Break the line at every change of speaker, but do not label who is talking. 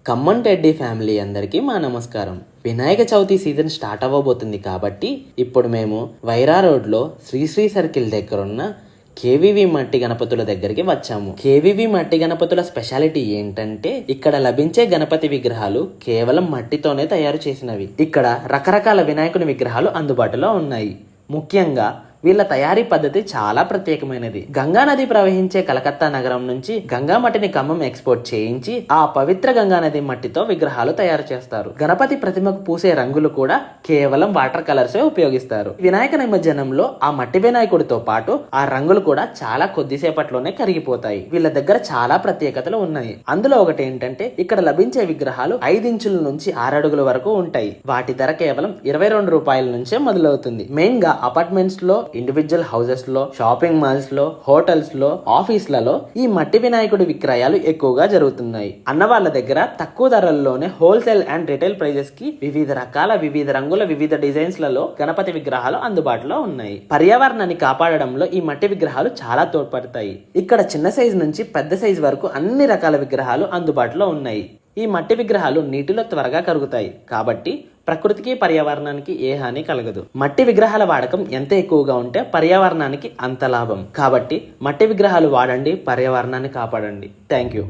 Khammam teddy family అందరికీ మా నమస్కారం. వినాయక చవితి సీజన్ స్టార్ట్ అవ్వబోతుంది కాబట్టి ఇప్పుడు మేము వైరా రోడ్లో శ్రీశ్రీ సర్కిల్ దగ్గర ఉన్న కేవీవి మట్టి గణపతుల దగ్గరికి వచ్చాము. కేవీవి మట్టి గణపతుల స్పెషాలిటీ ఏంటంటే ఇక్కడ లభించే గణపతి విగ్రహాలు కేవలం మట్టితోనే తయారు చేసినవి. ఇక్కడ రకరకాల వినాయకుని విగ్రహాలు అందుబాటులో ఉన్నాయి. ముఖ్యంగా వీళ్ళ తయారీ పద్ధతి చాలా ప్రత్యేకమైనది. గంగా నది ప్రవహించే కలకత్తా నగరం నుంచి గంగా మట్టిని ఖమ్మం ఎక్స్పోర్ట్ చేయించి ఆ పవిత్ర గంగా నది మట్టితో విగ్రహాలు తయారు చేస్తారు. గణపతి ప్రతిమకు పూసే రంగులు కూడా కేవలం వాటర్ కలర్సే ఉపయోగిస్తారు. వినాయక నిమజ్జనంలో ఆ మట్టి వినాయకుడితో పాటు ఆ రంగులు కూడా చాలా కొద్దిసేపట్లోనే కరిగిపోతాయి. వీళ్ళ దగ్గర చాలా ప్రత్యేకతలు ఉన్నాయి. అందులో ఒకటి ఏంటంటే ఇక్కడ లభించే విగ్రహాలు 5 ఇంచుల నుంచి 6 అడుగుల వరకు ఉంటాయి. వాటి ధర కేవలం 22 రూపాయల నుంచే మొదలవుతుంది. మెయిన్ గా అపార్ట్మెంట్స్ లో, ఇండివిజువల్ హౌసెస్ లో, షాపింగ్ మాల్స్ లో, హోటల్స్ లో, ఆఫీస్లలో ఈ మట్టి వినాయకుడి విక్రయాలు ఎక్కువగా జరుగుతున్నాయి. అన్న వాళ్ళ దగ్గర తక్కువ ధరల్లోనే హోల్సేల్ అండ్ రిటైల్ ప్రైజెస్ కి వివిధ రకాల, వివిధ రంగుల, వివిధ డిజైన్స్ లలో గణపతి విగ్రహాలు అందుబాటులో ఉన్నాయి. పర్యావరణాన్ని కాపాడడంలో ఈ మట్టి విగ్రహాలు చాలా తోడ్పడతాయి. ఇక్కడ చిన్న సైజు నుంచి పెద్ద సైజు వరకు అన్ని రకాల విగ్రహాలు అందుబాటులో ఉన్నాయి. ఈ మట్టి విగ్రహాలు నీటిలో త్వరగా కరుగుతాయి కాబట్టి ప్రకృతికి, పర్యావరణానికి ఏ హాని కలగదు. మట్టి విగ్రహాల వాడకం ఎంత ఎక్కువగా ఉంటే పర్యావరణానికి అంత లాభం. కాబట్టి మట్టి విగ్రహాలు వాడండి, పర్యావరణాన్ని కాపాడండి. Thank you.